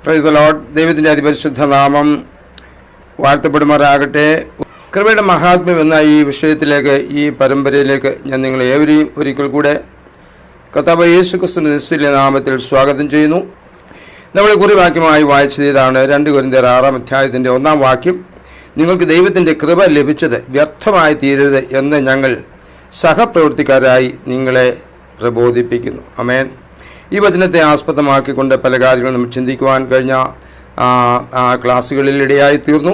Price the Lord. ദൈവത്തിൻ്റെ അതിപരിശുദ്ധ നാമം വാഴ്ത്തപ്പെടുമാറാകട്ടെ. കൃപയുടെ മഹാത്മ്യം എന്ന ഈ വിഷയത്തിലേക്ക്, ഈ പരമ്പരയിലേക്ക് ഞാൻ നിങ്ങളെ ഏവരെയും ഒരിക്കൽ കൂടെ കർത്താവ് യേശു ക്രിസ്തുവിന്റെ നിസ്തുല്യ നാമത്തിൽ സ്വാഗതം ചെയ്യുന്നു. നമ്മൾ കുറിവാക്യമായി വായിച്ചതാണ് 2 കൊരിന്ത്യർ 6-ാം അധ്യായത്തിൻ്റെ 1-ാം വാക്യം. നിങ്ങൾക്ക് ദൈവത്തിൻ്റെ കൃപ ലഭിച്ചത് വ്യർത്ഥമായി തീരരുത് എന്ന് ഞങ്ങൾ സഹപ്രവൃത്തിക്കാരായി നിങ്ങളെ പ്രബോധിപ്പിക്കുന്നു. ആമേൻ. ഈ വചനത്തെ ആസ്പദമാക്കിക്കൊണ്ട് പല കാര്യങ്ങളും നമ്മൾ ചിന്തിക്കുവാൻ കഴിഞ്ഞ ക്ലാസ്സുകളിൽ ഇടയായി തീർന്നു.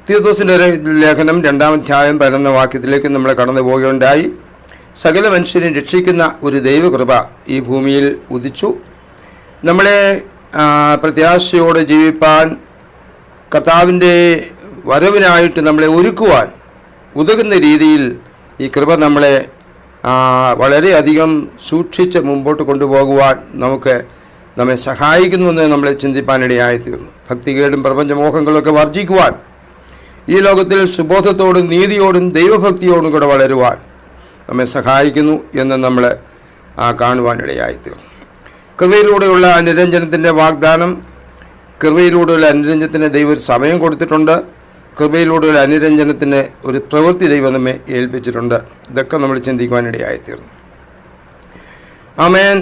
തീത്തോസിൻ്റെ ലേഖനം 2-ാം അധ്യായം 11-ാം വാക്യത്തിലേക്ക് നമ്മൾ കടന്നു പോവുകയുണ്ടായി. സകല മനുഷ്യരെ രക്ഷിക്കുന്ന ഒരു ദൈവകൃപ ഈ ഭൂമിയിൽ ഉദിച്ചു. നമ്മളെ പ്രത്യാശയോടെ ജീവിപ്പാൻ, കർത്താവിൻ്റെ വരവിനായിട്ട് നമ്മളെ ഒരുക്കുവാൻ ഉതകുന്ന രീതിയിൽ ഈ കൃപ നമ്മളെ വളരെയധികം സൂക്ഷിച്ച് മുമ്പോട്ട് കൊണ്ടുപോകുവാൻ നമ്മെ സഹായിക്കുന്നുവെന്ന് നമ്മളെ ചിന്തിപ്പാനിടയായിത്തീർന്നു. ഭക്തികേടും പ്രപഞ്ചമോഹങ്ങളൊക്കെ വർജിക്കുവാൻ, ഈ ലോകത്തിൽ സുബോധത്തോടും നീതിയോടും ദൈവഭക്തിയോടും കൂടെ വളരുവാൻ നമ്മെ സഹായിക്കുന്നു എന്ന് നമ്മൾ കാണുവാനിടയായിത്തീർന്നു. കൃപയിലൂടെയുള്ള അനുരഞ്ജനത്തിൻ്റെ വാഗ്ദാനം, കൃപയിലൂടെയുള്ള അനുരഞ്ജനത്തിന് ദൈവം ഒരു സമയം കൊടുത്തിട്ടുണ്ട്. കൃപയിലൂടെയുള്ള അനുരഞ്ജനത്തിന് ഒരു പ്രവൃത്തി ദൈവം നമ്മെ ഏൽപ്പിച്ചിട്ടുണ്ട്. ഇതൊക്കെ നമ്മൾ ചിന്തിക്കുവാനിടയായിത്തീർന്നു. ആമേൻ.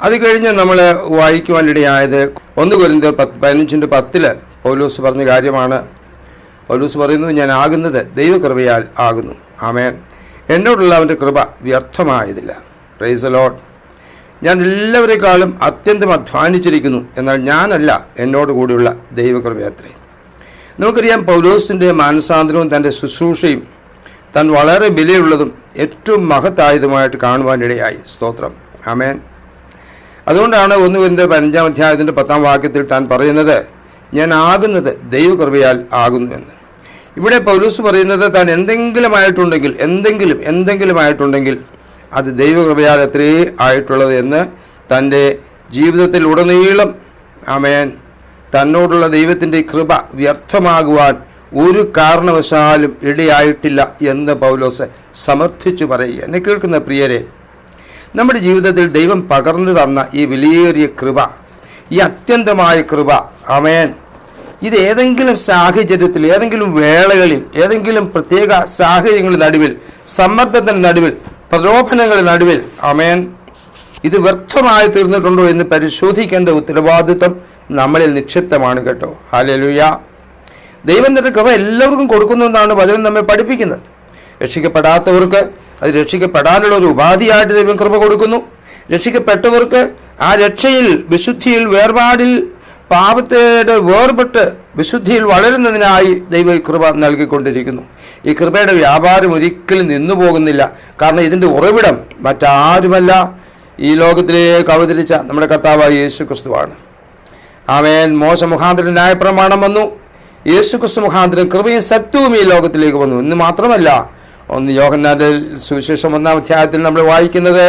അത് കഴിഞ്ഞ് നമ്മൾ വായിക്കുവാനിടയായത് 1 കൊരിന്ത്യർ 15:10 പൗലോസ് പറഞ്ഞ കാര്യമാണ്. പൗലോസ് പറയുന്നത്, ഞാൻ ആകുന്നത് ദൈവകൃപയാൽ ആകുന്നു. ആമേൻ. എന്നോടുള്ള അവൻ്റെ കൃപ വ്യർത്ഥമായതില്ല. Price the Lord. ഞാൻ എല്ലാവരെക്കാളും അത്യന്തം അധ്വാനിച്ചിരിക്കുന്നു, എന്നാൽ ഞാനല്ല, എന്നോട് കൂടിയുള്ള ദൈവകൃപയത്രേ. നമുക്കറിയാം, പൗലോസിൻ്റെ മാനസാന്തരവും തൻ്റെ ശുശ്രൂഷയും താൻ വളരെ വിലയുള്ളതും ഏറ്റവും മഹത്തായതുമായിട്ട് കാണുവാനിടയായി. സ്തോത്രം. ആമേൻ. അതുകൊണ്ടാണ് 1 കൊരിന്ത്യർ 15-ാം അധ്യായത്തിൻ്റെ 10-ാം വാക്യത്തിൽ താൻ പറയുന്നത്, ഞാൻ ആകുന്നത് ദൈവകൃപയാൽ ആകുന്നുവെന്ന്. ഇവിടെ പൗലോസ് പറയുന്നത്, താൻ എന്തെങ്കിലും ആയിട്ടുണ്ടെങ്കിൽ അത് ദൈവകൃപയാൽ എത്രേ ആയിട്ടുള്ളത് എന്ന് തൻ്റെ ജീവിതത്തിൽ ഉടനീളം, ആമേൻ, തന്നോടുള്ള ദൈവത്തിൻ്റെ കൃപ വ്യർത്ഥമാകുവാൻ ഒരു കാരണവശാലും ഇടയായിട്ടില്ല എന്ന് പൗലോസ് സമർത്ഥിച്ചു പറയുക. എന്നെ കേൾക്കുന്ന പ്രിയരെ, നമ്മുടെ ജീവിതത്തിൽ ദൈവം പകർന്നു തന്ന ഈ വിലയേറിയ കൃപ, ഈ അത്യന്തമായ കൃപ, ആമേൻ, ഇത് ഏതെങ്കിലും സാഹചര്യത്തിൽ, ഏതെങ്കിലും വേളകളിൽ, ഏതെങ്കിലും പ്രത്യേക സാഹചര്യങ്ങളുടെ നടുവിൽ, സമ്മർദ്ദത്തിൻ്റെ നടുവിൽ, പ്രലോഭനങ്ങളുടെ നടുവിൽ, ആമേൻ, ഇത് വ്യർത്ഥമായി തീർന്നിട്ടുണ്ടോ എന്ന് പരിശോധിക്കേണ്ട ഉത്തരവാദിത്വം നമ്മളിൽ നിക്ഷിപ്തമാണ് കേട്ടോ. ഹല്ലേലൂയ. ദൈവം തന്റെ കൃപ എല്ലാവർക്കും കൊടുക്കുന്നു എന്നാണ് വചനം നമ്മെ പഠിപ്പിക്കുന്നത്. രക്ഷിക്കപ്പെടാത്തവർക്ക് അത് രക്ഷിക്കപ്പെടാനുള്ള ഒരു ഉപാധിയായിട്ട് ദൈവം കൃപ കൊടുക്കുന്നു. രക്ഷിക്കപ്പെട്ടവർക്ക് ആ രക്ഷയിൽ, വിശുദ്ധിയിൽ, വേർപാടിൽ, പാപത്തോട് വേർപെട്ട് വിശുദ്ധിയിൽ വളരുന്നതിനായി ദൈവം കൃപ നൽകിക്കൊണ്ടിരിക്കുന്നു. ഈ കൃപയുടെ വ്യാപാരം ഒരിക്കലും നിന്നു പോകുന്നില്ല. കാരണം ഇതിൻ്റെ ഉറവിടം മറ്റാരുമല്ല, ഈ ലോകത്തിലേക്ക് അവതരിച്ച നമ്മുടെ കർത്താവായ യേശു ക്രിസ്തുവാണ്. ആമേൻ. മോശ മുഖാന്തരം ന്യായപ്രമാണം വന്നു. യേശു ക്രിസ്തു മുഖാന്തരം കൃപയും സത്യവും ഈ ലോകത്തിലേക്ക് വന്നു. ഇന്ന് മാത്രമല്ല, 1 യോഹന്നാന്റെ സുവിശേഷം 1-ാം അധ്യായത്തിൽ നമ്മൾ വായിക്കുന്നത്,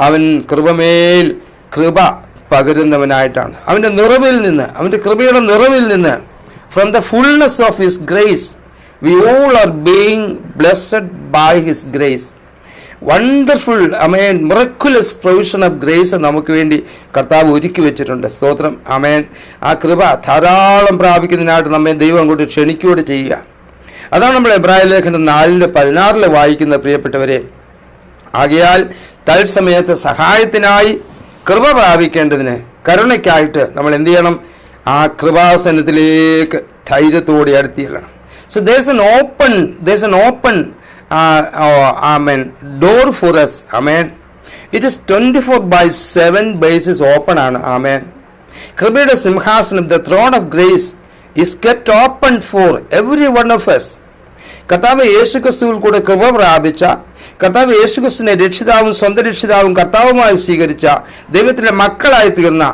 അവൻ കൃപമേൽ കൃപ പകരുന്നവനായിട്ടാണ്. അവൻ്റെ നിറവിൽ നിന്ന്, അവൻ്റെ കൃപയുടെ നിറവിൽ നിന്ന്, from the fullness of his grace we all are being blessed by his grace. Wonderful, amen, miraculous provision of grace നമുക്ക് വേണ്ടി കർത്താവ് ഒരുക്കി വെച്ചിട്ടുണ്ട്. സ്തോത്രം. അമേൻ. ആ കൃപ ധാരാളം പ്രാപിക്കുന്നതിനായിട്ട് നമ്മെ ദൈവം അങ്ങോട്ട് ക്ഷണിക്കുകയോടെ ചെയ്യുക. അതാണ് നമ്മൾ എബ്രായ ലേഖനം 4:16 വായിക്കുന്ന, പ്രിയപ്പെട്ടവരെ, ആകയാൽ തത്സമയത്ത് സഹായത്തിനായി കൃപ പ്രാപിക്കേണ്ടതിന്, കരുണയ്ക്കായിട്ട് നമ്മൾ എന്ത് ചെയ്യണം? ആ കൃപാസനത്തിലേക്ക് ധൈര്യത്തോടെ അടുത്ത് ചെല്ലണം. So there's an open amen door for us. Amen. It is 24/7 basis open ആണ്. ആമേൻ. കൃപയുടെ സിംഹാസനം, the throne of grace is kept open for every one of us. കർത്താവ് യേശുക്രിസ്തുവിൽ കൂടെ കൃപ പ്രാപിച്ച, കർത്താവ് യേശുക്രിസ്തുവിനെ രക്ഷിതാവും സ്വന്തം രക്ഷിതാവും കർത്താവുമായി സ്വീകരിച്ച ദൈവത്തിൻ്റെ മക്കളായി തീർന്ന,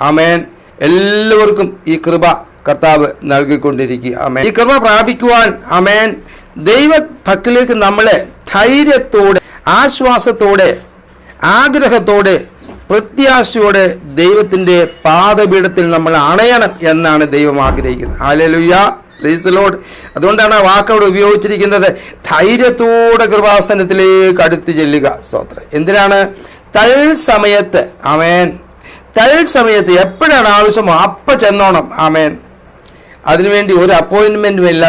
ആമേൻ, എല്ലാവർക്കും ഈ കൃപ കർത്താവ് നൽകിക്കൊണ്ടിരിക്കുക. ആമേൻ. ഈ കൃപ പ്രാപിക്കുവാൻ, ആമേൻ, ദൈവഭക്തിയിലേക്ക് നമ്മളെ ധൈര്യത്തോടെ, ആശ്വാസത്തോടെ, ആഗ്രഹത്തോടെ, പ്രത്യാശയോടെ ദൈവത്തിൻ്റെ പാദപീഠത്തിൽ നമ്മൾ അണയണം എന്നാണ് ദൈവം ആഗ്രഹിക്കുന്നത്. ഹല്ലേലൂയ. Price the Lord. അതുകൊണ്ടാണ് ആ വാക്കവിടെ ഉപയോഗിച്ചിരിക്കുന്നത്, ധൈര്യത്തോടെ കൃപാസനത്തിലേക്ക് അടുത്ത് ചെല്ലുക. സ്തോത്രം. എന്തിനാണ്? തൽസമയത്ത്, ആമേൻ, സമയത്ത് എപ്പോഴാണ് ആവശ്യമോ അപ്പം ചെന്നോണം. ആമേൻ. അതിനുവേണ്ടി ഒരു അപ്പോയിൻമെൻറ്റും ഇല്ല,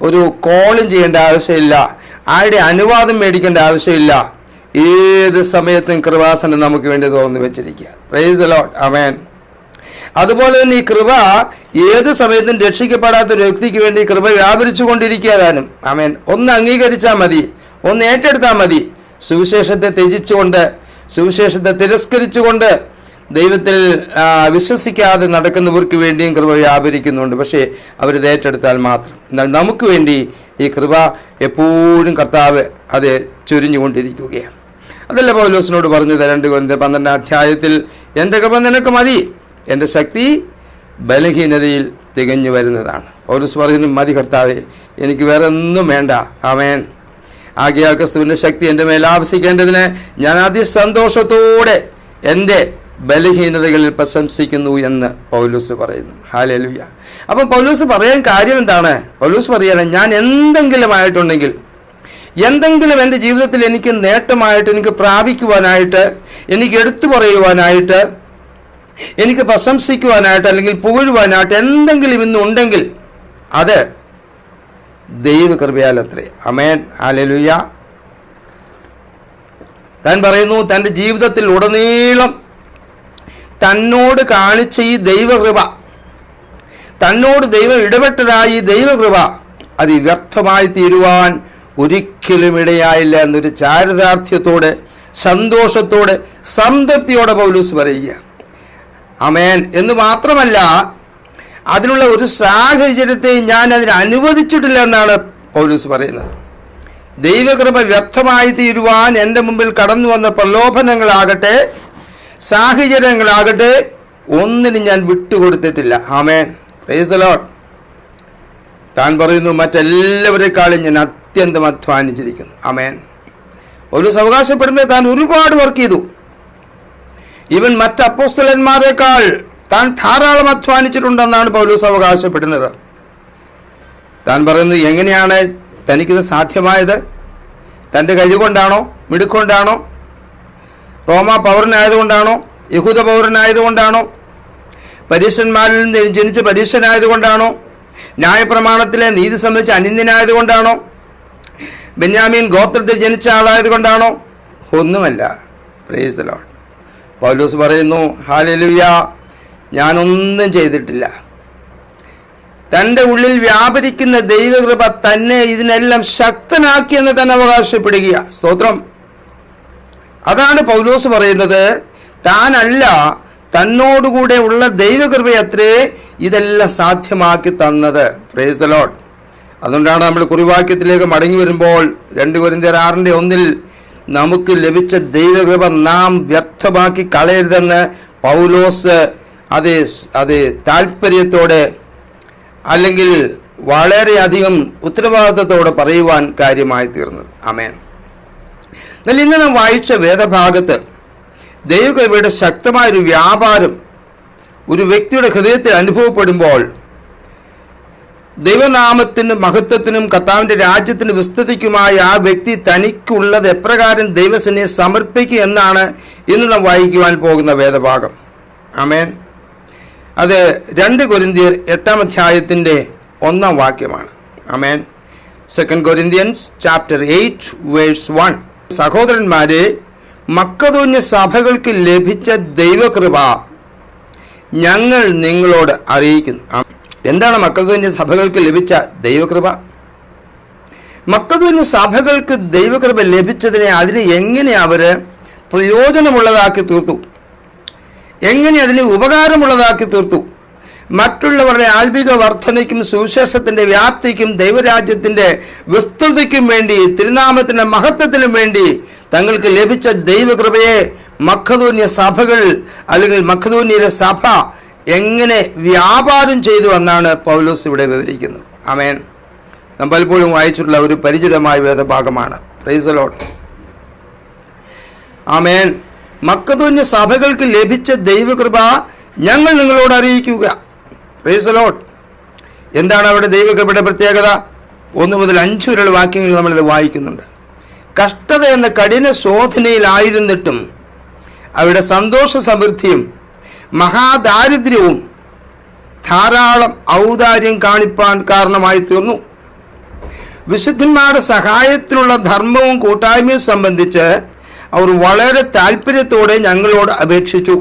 ഒരു കോളും ചെയ്യേണ്ട ആവശ്യമില്ല, ആരുടെ അനുവാദം മേടിക്കേണ്ട ആവശ്യമില്ല. ഏത് സമയത്തും കൃപാസനം നമുക്ക് വേണ്ടി തുറന്നു വെച്ചിരിക്കുക. Praise the lord. ആമേൻ. അതുപോലെ തന്നെ ഈ കൃപ ഏത് സമയത്തും രക്ഷിക്കപ്പെടാത്ത ഒരു വ്യക്തിക്ക് വേണ്ടി കൃപ വ്യാപരിച്ചു കൊണ്ടിരിക്കുക താനും. ആമേൻ. ഒന്ന് അംഗീകരിച്ചാൽ മതി, ഒന്ന് ഏറ്റെടുത്താൽ മതി. സുവിശേഷത്തെ ത്യജിച്ചുകൊണ്ട്, സുവിശേഷത്തെ തിരസ്കരിച്ചുകൊണ്ട് ദൈവത്തിൽ വിശ്വസിക്കാതെ നടക്കുന്നവർക്ക് വേണ്ടിയും കൃപ വ്യാപരിക്കുന്നുണ്ട്. പക്ഷേ അവരിത് ഏറ്റെടുത്താൽ മാത്രം. എന്നാൽ നമുക്ക് വേണ്ടി ഈ കൃപ എപ്പോഴും കർത്താവ് അത് ചൊരിഞ്ഞുകൊണ്ടിരിക്കുകയാണ്. അതല്ല പൗലോസിനോട് പറഞ്ഞത് 2 കൊരിന്ത്യർ 12 എൻ്റെ കൃപ നിനക്ക് മതി, എൻ്റെ ശക്തി ബലഹീനതയിൽ തികഞ്ഞു വരുന്നതാണ്. പൗലോസ് പറയുന്നു, മതി കർത്താവേ, എനിക്ക് വേറെ ഒന്നും വേണ്ട. ആമേൻ. ആകയാൽ ക്രിസ്തുവിൻ്റെ ശക്തി എൻ്റെ മേൽ ആവസിക്കേണ്ടതിന് ഞാൻ അതിസന്തോഷത്തോടെ എൻ്റെ ബലഹീനതകളിൽ പ്രശംസിക്കുന്നു എന്ന് പൗലോസ് പറയുന്നു. ഹല്ലേലൂയ. അപ്പം പൗലോസ് പറയാൻ കാര്യം എന്താണ്? പൗലോസ് പറയാണ്, ഞാൻ എന്തെങ്കിലും എൻ്റെ ജീവിതത്തിൽ എനിക്ക് നേട്ടമായിട്ട്, എനിക്ക് പ്രാപിക്കുവാനായിട്ട്, എനിക്ക് എടുത്തു പറയുവാനായിട്ട്, എനിക്ക് പ്രശംസിക്കുവാനായിട്ട് അല്ലെങ്കിൽ പുകഴുവാനായിട്ട് എന്തെങ്കിലും ഇന്നുണ്ടെങ്കിൽ അത് ദൈവകൃപയാലത്രേ. ആമേൻ. ഹല്ലേലൂയ. താൻ പറയുന്നു, തൻ്റെ ജീവിതത്തിൽ ഉടനീളം തന്നോട് കാണിച്ച ഈ ദൈവകൃപ, തന്നോട് ദൈവം ഇടപെട്ടതായി ദൈവകൃപ അത് വ്യർത്ഥമായി തീരുവാൻ ഒരിക്കലും ഇടയായില്ല എന്നൊരു ചാരിതാർത്ഥ്യത്തോടെ, സന്തോഷത്തോടെ, സംതൃപ്തിയോടെ പൗലോസ് പറയുക. ആമേൻ. എന്ന് മാത്രമല്ല, അതിനുള്ള ഒരു സാഹചര്യത്തെ ഞാൻ അതിന് അനുവദിച്ചിട്ടില്ല എന്നാണ് പൗലോസ് പറയുന്നത്. ദൈവകൃപ വ്യർത്ഥമായി തീരുവാൻ എൻ്റെ മുമ്പിൽ കടന്നു വന്ന പ്രലോഭനങ്ങളാകട്ടെ, സാഹചര്യങ്ങളാകട്ടെ, ഒന്നിനും ഞാൻ വിട്ടുകൊടുത്തിട്ടില്ല. ആമേൻ. Praise the lord. താൻ പറയുന്നു, മറ്റെല്ലാവരെക്കാളും ഞാൻ അത്യന്തം അധ്വാനിച്ചിരിക്കുന്നു. ആമേൻ. പൗലോസ് അവകാശപ്പെടുന്നത് താൻ ഒരുപാട് വർക്ക് ചെയ്തു. ഈവൻ മറ്റ് അപ്പോസ്തലന്മാരെക്കാൾ താൻ ധാരാളം അധ്വാനിച്ചിട്ടുണ്ടെന്നാണ് പൗലോസ് അവകാശപ്പെടുന്നത്. താൻ പറയുന്നത്, എങ്ങനെയാണ് തനിക്കിത് സാധ്യമായത്? തൻ്റെ കഴിവുകൊണ്ടാണോ? മിടുക്കൊണ്ടാണോ? റോമാ പൗരനായതുകൊണ്ടാണോ? യഹൂദ പൗരനായതുകൊണ്ടാണോ? പരീശന്മാരിൽ നിന്ന് ജനിച്ച പരീശനായതുകൊണ്ടാണോ? ന്യായപ്രമാണത്തിലെ നീതി സംബന്ധിച്ച് അനിന്ദനായതുകൊണ്ടാണോ? ബെന്യാമീൻ ഗോത്രത്തിൽ ജനിച്ച ആളായതുകൊണ്ടാണോ? ഒന്നുമല്ല. Price the Lord. പൗലോസ് പറയുന്നു, ഹല്ലേലൂയ, ഞാനൊന്നും ചെയ്തിട്ടില്ല. തൻ്റെ ഉള്ളിൽ വ്യാപരിക്കുന്ന ദൈവകൃപ തന്നെ ഇതിനെല്ലാം ശക്തനാക്കിയെന്ന് തന്നെ അവകാശപ്പെടുക. സ്തോത്രം. അതാണ് പൗലോസ് പറയുന്നത്. താനല്ല, തന്നോടുകൂടെ ഉള്ള ദൈവകൃപയത്രേ ഇതെല്ലാം സാധ്യമാക്കി തന്നത്. Price the Lord. അതുകൊണ്ടാണ് നമ്മൾ കുറിവാക്യത്തിലേക്ക് മടങ്ങി വരുമ്പോൾ 2 കൊരിന്ത്യർ 6:1 നമുക്ക് ലഭിച്ച ദൈവകൃപ നാം വ്യർത്ഥമാക്കി കളയരുതെന്ന് പൗലോസ് അത് താല്പര്യത്തോടെ അല്ലെങ്കിൽ വളരെയധികം ഉത്തരവാദിത്തത്തോടെ പറയുവാൻ കാര്യമായി തീർന്നത്. ആമേൻ. എന്നാൽ ഇന്ന് നാം വായിച്ച വേദഭാഗത്ത് ദൈവകൃപയുടെ ശക്തമായൊരു വ്യാപാരം ഒരു വ്യക്തിയുടെ ഹൃദയത്തിൽ അനുഭവപ്പെടുമ്പോൾ ദൈവനാമത്തിനും മഹത്വത്തിനും കർത്താവിൻ്റെ രാജ്യത്തിന് വിസ്തൃതിക്കുമായി ആ വ്യക്തി തനിക്കുള്ളത് എപ്രകാരം ദൈവസേനയെ സമർപ്പിക്കുക എന്നാണ് ഇന്ന് നാം വായിക്കുവാൻ പോകുന്ന വേദഭാഗം. ആമേൻ. അത് 2 കൊരിന്ത്യർ 8 വാക്യമാണ്. ആമേൻ. 2 Corinthians chapter 8 verse 1. സഹോദരന്മാരെ, മക്കദോന്യ സഭകൾക്ക് ലഭിച്ച ദൈവകൃപ ഞങ്ങൾ നിങ്ങളോട് അറിയിക്കുന്നു. എന്താണ് മക്കദോന്യ സഭകൾക്ക് ലഭിച്ച ദൈവകൃപ? മക്കദോന്യ സഭകൾക്ക് ദൈവകൃപ ലഭിച്ചതിനെ അതിനെ എങ്ങനെ അവർ പ്രയോജനമുള്ളതാക്കി തീർത്തു, എങ്ങനെ അതിനെ ഉപകാരമുള്ളതാക്കി തീർത്തു, മറ്റുള്ളവരുടെ ആത്മിക വർധനയ്ക്കും സുവിശേഷത്തിൻ്റെ വ്യാപ്തിക്കും ദൈവരാജ്യത്തിൻ്റെ വിസ്തൃതിക്കും വേണ്ടി, തിരുനാമത്തിൻ്റെ മഹത്വത്തിനും വേണ്ടി തങ്ങൾക്ക് ലഭിച്ച ദൈവകൃപയെ മക്കദോന്യ സഭകൾ അല്ലെങ്കിൽ മക്കദോന്യയിലെ സഭ എങ്ങനെ വ്യാപാരം ചെയ്തു എന്നാണ് പൗലോസ് ഇവിടെ വിവരിക്കുന്നത്. ആമേൻ. നാം പലപ്പോഴും വായിച്ചിട്ടുള്ള ഒരു പരിചിതമായ വേദഭാഗമാണ്. Praise the lord. ആമേൻ. മക്കദോന്യ സഭകൾക്ക് ലഭിച്ച ദൈവകൃപ ഞങ്ങൾ നിങ്ങളോട് അറിയിക്കുക. Praise the lord. എന്താണ് അവിടെ ദൈവകൃപയുടെ പ്രത്യേകത? 1 മുതൽ 5 വരെയുള്ള വാക്യങ്ങൾ നമ്മളിത് വായിക്കുന്നുണ്ട്. കഷ്ടത എന്ന കഠിന ശോധനയിലായിരുന്നിട്ടും അവരുടെ സന്തോഷ സമൃദ്ധിയും മഹാദാരിദ്ര്യവും ധാരാളം ഔദാര്യം കാണിപ്പാൻ കാരണമായി തീർന്നു. വിശുദ്ധന്മാരുടെ സഹായത്തിനുള്ള ധർമ്മവും കൂട്ടായ്മയും സംബന്ധിച്ച് അവർ വളരെ താല്പര്യത്തോടെ ഞങ്ങളോട് അപേക്ഷിച്ചു.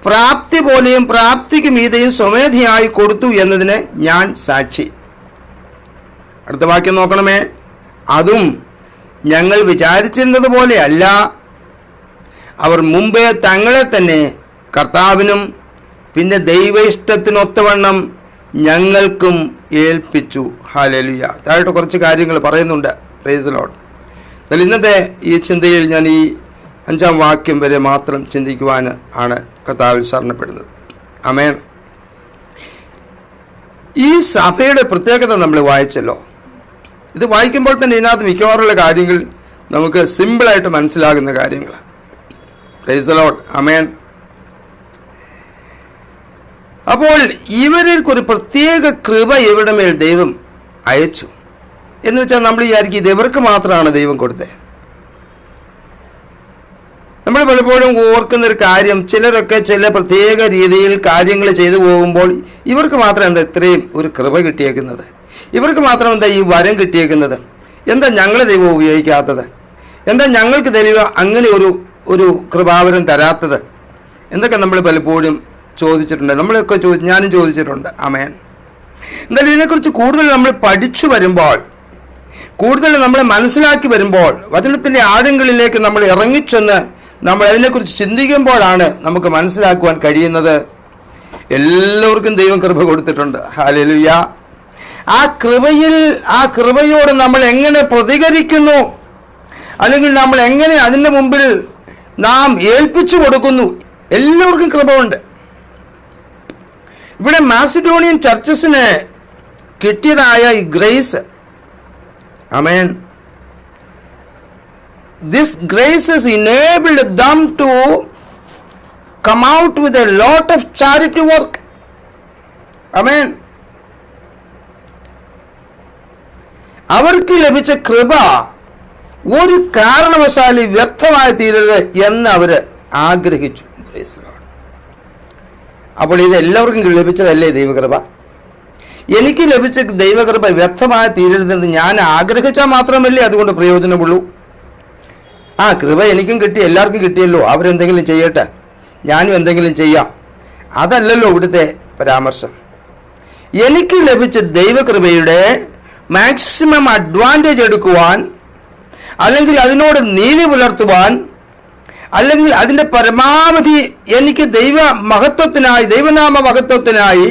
പ്രാപ്തി പോലെയും പ്രാപ്തിക്ക് മീതെയും സ്വമേധയായി കൊടുത്തു എന്നതിന് ഞാൻ സാക്ഷി. അടുത്ത വാക്യം നോക്കണമേ. അതും ഞങ്ങൾ വിചാരിച്ചിരുന്നത് പോലെയല്ല. അവർ മുമ്പേ തങ്ങളെ തന്നെ കർത്താവിനും പിന്നെ ദൈവ ഇഷ്ടത്തിനൊത്തവണ്ണം ഞങ്ങൾക്കും ഏൽപ്പിച്ചു. ഹല്ലേലൂയ. താഴോട്ട് കുറച്ച് കാര്യങ്ങൾ പറയുന്നുണ്ട്. Price the Lord. എന്നാൽ ഇന്നത്തെ ഈ ചിന്തയിൽ ഞാൻ ഈ 5-ാം വാക്യം വരെ മാത്രം ചിന്തിക്കുവാൻ ആണ് കർത്താവിൽ ശരണപ്പെടുന്നത്. ആമേൻ. ഈ സഭയുടെ പ്രത്യേകത നമ്മൾ വായിച്ചല്ലോ. ഇത് വായിക്കുമ്പോൾ തന്നെ ഇതിനകത്ത് മിക്കവാറുള്ള കാര്യങ്ങൾ നമുക്ക് സിമ്പിളായിട്ട് മനസ്സിലാകുന്ന കാര്യങ്ങളാണ്. Praise the lord. ആമേൻ. അപ്പോൾ ഇവരിൽക്കൊരു പ്രത്യേക കൃപ ഇവരുടെ മേൽ ദൈവം അയച്ചു എന്ന് വെച്ചാൽ നമ്മൾ വിചാരിക്കും ഇത് ഇവർക്ക് മാത്രമാണ് ദൈവം കൊടുത്തത്. നമ്മൾ പലപ്പോഴും ഓർക്കുന്നൊരു കാര്യം, ചിലരൊക്കെ ചില പ്രത്യേക രീതിയിൽ കാര്യങ്ങൾ ചെയ്തു പോകുമ്പോൾ ഇവർക്ക് മാത്രം എന്താ ഇത്രയും ഒരു കൃപ കിട്ടിയേക്കുന്നത്, ഇവർക്ക് മാത്രം എന്താ ഈ വരം കിട്ടിയേക്കുന്നത്, എന്താ ഞങ്ങളെ ദൈവം ഉപയോഗിക്കാത്തത്, എന്താ ഞങ്ങൾക്ക് ദൈവം അങ്ങനെ ഒരു കൃപാവരം തരാത്തത് എന്നൊക്കെ നമ്മൾ പലപ്പോഴും ചോദിച്ചിട്ടുണ്ട്. നമ്മളൊക്കെ ഞാനും ചോദിച്ചിട്ടുണ്ട്. ആമേൻ. എന്തായാലും ഇതിനെക്കുറിച്ച് കൂടുതൽ നമ്മൾ പഠിച്ചു വരുമ്പോൾ, കൂടുതൽ നമ്മൾ മനസ്സിലാക്കി വരുമ്പോൾ, വചനത്തിൻ്റെ ആഴങ്ങളിലേക്ക് നമ്മൾ ഇറങ്ങിച്ചെന്ന് നമ്മൾ അതിനെക്കുറിച്ച് ചിന്തിക്കുമ്പോഴാണ് നമുക്ക് മനസ്സിലാക്കുവാൻ കഴിയുന്നത് എല്ലാവർക്കും ദൈവം കൃപ കൊടുത്തിട്ടുണ്ട്. ഹല്ലേലൂയ. ആ കൃപയോട് നമ്മൾ എങ്ങനെ പ്രതികരിക്കുന്നു, അല്ലെങ്കിൽ നമ്മൾ എങ്ങനെ അതിൻ്റെ മുമ്പിൽ നാം ഏൽപ്പിച്ചു കൊടുക്കുന്നു, എല്ലാവർക്കും കൃപ ഉണ്ട്. ഇവിടെ മാസിഡോണിയൻ ചർച്ചസിന് കിട്ടിയതായ ഈ grace, amen, this grace has enabled them to come out with a lot of charity work. ആമേൻ. അവർക്ക് ലഭിച്ച കൃപ ഒരു കാരണവശാലും വ്യർത്ഥമായി തീരരുത് എന്ന് അവർ ആഗ്രഹിച്ചു. അപ്പോൾ ഇത് എല്ലാവർക്കും ലഭിച്ചതല്ലേ ദൈവകൃപ? എനിക്ക് ലഭിച്ച ദൈവകൃപ വ്യർത്ഥമായി തീരരുതെന്ന് ഞാൻ ആഗ്രഹിച്ചാൽ മാത്രമല്ലേ അതുകൊണ്ട് പ്രയോജനമുള്ളൂ. കൃപ എനിക്കും കിട്ടി, എല്ലാവർക്കും കിട്ടിയല്ലോ, അവരെന്തെങ്കിലും ചെയ്യട്ടെ, ഞാനും എന്തെങ്കിലും ചെയ്യാം, അതല്ലല്ലോ ഇവിടുത്തെ പരാമർശം. എനിക്ക് ലഭിച്ച ദൈവകൃപയുടെ മാക്സിമം അഡ്വാൻറ്റേജ് എടുക്കുവാൻ, അല്ലെങ്കിൽ അതിനോട് നീതി പുലർത്തുവാൻ, അല്ലെങ്കിൽ അതിൻ്റെ പരമാവധി എനിക്ക് ദൈവനാമ മഹത്വത്തിനായി,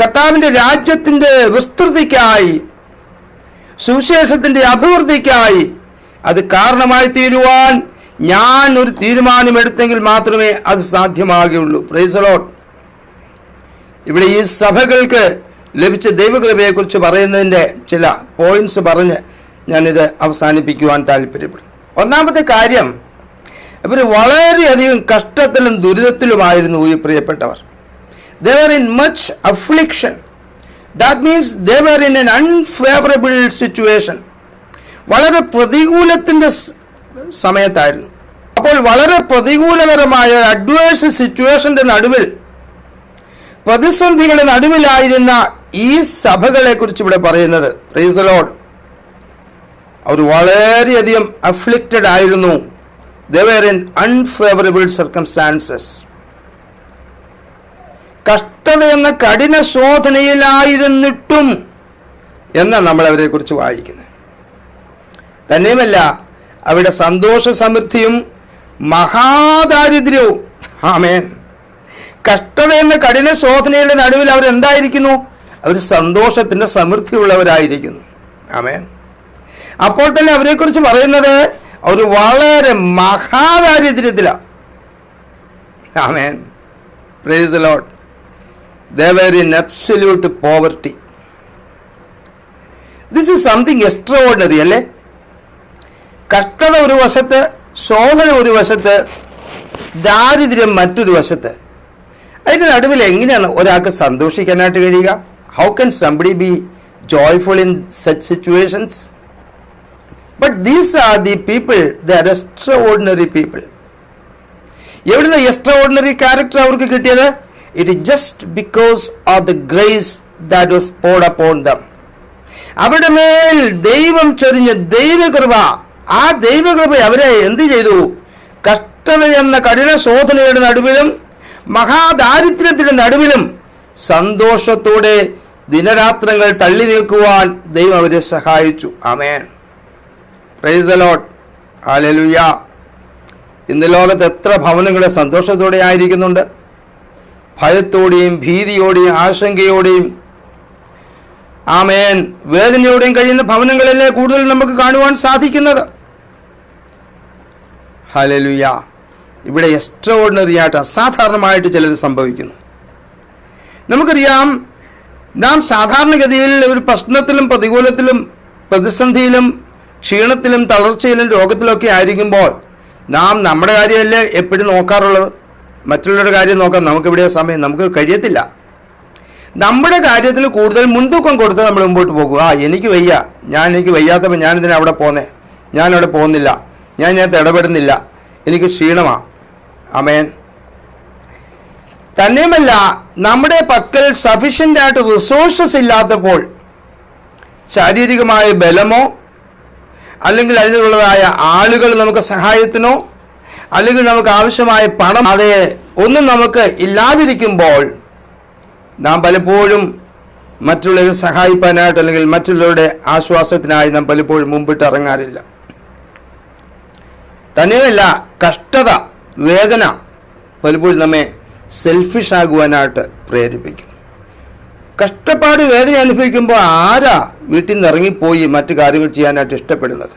കർത്താവിൻ്റെ രാജ്യത്തിൻ്റെ വിസ്തൃതിക്കായി, സുവിശേഷത്തിൻ്റെ അഭിവൃദ്ധിക്കായി അത് കാരണമായി തീരുവാൻ ഞാൻ ഒരു തീരുമാനമെടുത്തെങ്കിൽ മാത്രമേ അത് സാധ്യമാകുകയുള്ളൂ. Price the Lord. ഇവിടെ ഈ സഭകൾക്ക് ലഭിച്ച ദൈവകൃപയെക്കുറിച്ച് പറയുന്നതിൻ്റെ ചില പോയിന്റ്സ് പറഞ്ഞ് ഞാനിത് അവസാനിപ്പിക്കുവാൻ താല്പര്യപ്പെടുന്നു. ഒന്നാമത്തെ കാര്യം, ഇവർ വളരെയധികം കഷ്ടത്തിലും ദുരിതത്തിലുമായിരുന്നു ഈ പ്രിയപ്പെട്ടവർ. They were in much affliction. That means they were in an unfavorable situation. വളരെ പ്രതികൂലത്തിൻ്റെ സമയത്തായിരുന്നു. അപ്പോൾ വളരെ പ്രതികൂലകരമായ അഡ്വേഴ്സ് സിറ്റുവേഷൻ്റെ നടുവിൽ, പ്രതിസന്ധികളുടെ നടുവിലായിരുന്ന ഈ സഭകളെ കുറിച്ച് ഇവിടെ പറയുന്നത്, പ്രൈസ് ദി ലോർഡ്, അവർ വളരെയധികം അഫ്ലിക്റ്റഡ് ആയിരുന്നു. They were in unfavorable circumstances. കഷ്ടത എന്ന കഠിന ശോധനയിലായിരുന്നിട്ടും എന്നാണ് നമ്മൾ അവരെ കുറിച്ച് വായിക്കുന്നത്. തന്നെയുമല്ല, അവിടെ സന്തോഷ സമൃദ്ധിയും മഹാദാരിദ്ര്യവും. ആമേൻ. കഷ്ടത എന്ന കഠിന ശോധനയുടെ നടുവിൽ അവരെന്തായിരിക്കുന്നു? അവർ സന്തോഷത്തിൻ്റെ സമൃദ്ധിയുള്ളവരായിരിക്കുന്നു. ആമേൻ. അപ്പോൾ തന്നെ അവരെക്കുറിച്ച് പറയുന്നത് അവർ വളരെ മഹാദാരിദ്ര്യത്തിലാണ്. ആമേൻ. Praise the lord. They were in absolute poverty. This is something extraordinary, അല്ലേ? കഷ്ടത ഒരു വശത്ത്, ശോധന ഒരു വശത്ത്, ദാരിദ്ര്യം മറ്റൊരു വശത്ത്. അതിൻ്റെ നടുവിൽ എങ്ങനെയാണ് ഒരാൾക്ക് സന്തോഷിക്കാനായിട്ട് കഴിയുക? How can somebody be joyful in such situations? But these are the people, they are extraordinary people. എവിടുന്ന് എക്സ്ട്രാ ഓർഡിനറി ക്യാരക്ടർ അവർക്ക് കിട്ടിയത്? It is just because of the grace that was poured upon them. അവരുടെ മേൽ ദൈവം ചൊരിഞ്ഞ ദൈവകൃപ, ആ ദൈവകൃപ അവരെ എന്ത് ചെയ്തു? കഷ്ടത എന്ന കഠിന ശോധനയുടെ നടുവിലും മഹാദാരിദ്ര്യത്തിന്റെ നടുവിലും സന്തോഷത്തോടെ ദിനരാത്രങ്ങൾ തള്ളി നിൽക്കുവാൻ ദൈവം അവരെ സഹായിച്ചു. ആമേൻ. Praise the lord. ഹല്ലേലൂയ. ഇന്ന് ലോകത്ത് എത്ര ഭവനങ്ങൾ സന്തോഷത്തോടെ ആയിരിക്കുന്നുണ്ട്? ഭയത്തോടെയും ഭീതിയോടെയും ആശങ്കയോടെയും ആമേൻ വേദനയോടെയും കഴിയുന്ന ഭവനങ്ങളല്ലേ കൂടുതൽ നമുക്ക് കാണുവാൻ സാധിക്കുന്നത്. ഹല്ലേലൂയ. ഇവിടെ എക്സ്ട്രാ ഓർഡിനറി ആയിട്ട് അസാധാരണമായിട്ട് ചിലത് സംഭവിക്കുന്നു. നമുക്കറിയാം, നാം സാധാരണഗതിയിൽ ഒരു പ്രശ്നത്തിലും പ്രതികൂലത്തിലും പ്രതിസന്ധിയിലും ക്ഷീണത്തിലും തളർച്ചയിലും രോഗത്തിലൊക്കെ ആയിരിക്കുമ്പോൾ നാം നമ്മുടെ കാര്യമല്ലേ എപ്പോഴും നോക്കാറുള്ളത്. മറ്റുള്ളവരുടെ കാര്യം നോക്കാൻ നമുക്കെവിടെ സമയം? നമുക്ക് കഴിയത്തില്ല. നമ്മുടെ കാര്യത്തിൽ കൂടുതൽ മുൻതൂക്കം കൊടുത്ത് നമ്മൾ മുമ്പോട്ട് പോകുക. എനിക്ക് വയ്യ, എനിക്ക് വയ്യാത്തപ്പോൾ ഞാനിതിനെ അവിടെ പോന്നേ, ഞാനവിടെ പോകുന്നില്ല, ഞാൻ ഇതിനകത്ത് ഇടപെടുന്നില്ല, എനിക്ക് ക്ഷീണമാണ്. ആമേൻ. തന്നെയുമല്ല, നമ്മുടെ പക്കൽ സഫിഷ്യൻ്റ് ആയിട്ട് റിസോഴ്സസ് ഇല്ലാത്തപ്പോൾ ശാരീരികമായ ബലമോ അല്ലെങ്കിൽ അതിനുള്ളതായ ആളുകൾ നമുക്ക് സഹായത്തിനോ അല്ലെങ്കിൽ നമുക്ക് ആവശ്യമായ പണം അതേ ഒന്നും നമുക്ക് ഇല്ലാതിരിക്കുമ്പോൾ നാം പലപ്പോഴും മറ്റുള്ളവരെ സഹായിക്കാനായിട്ട് അല്ലെങ്കിൽ മറ്റുള്ളവരുടെ ആശ്വാസത്തിനായി നാം പലപ്പോഴും മുമ്പിട്ട് ഇറങ്ങാറില്ല. തന്നെയുമല്ല, കഷ്ടത, വേദന പലപ്പോഴും നമ്മെ സെൽഫിഷ് ആകുവാനായിട്ട് പ്രേരിപ്പിക്കും. കഷ്ടപ്പാട്, വേദന അനുഭവിക്കുമ്പോൾ ആരാ വീട്ടിൽ നിന്ന് ഇറങ്ങിപ്പോയി മറ്റു കാര്യങ്ങൾ ചെയ്യാനായിട്ട് ഇഷ്ടപ്പെടുന്നത്?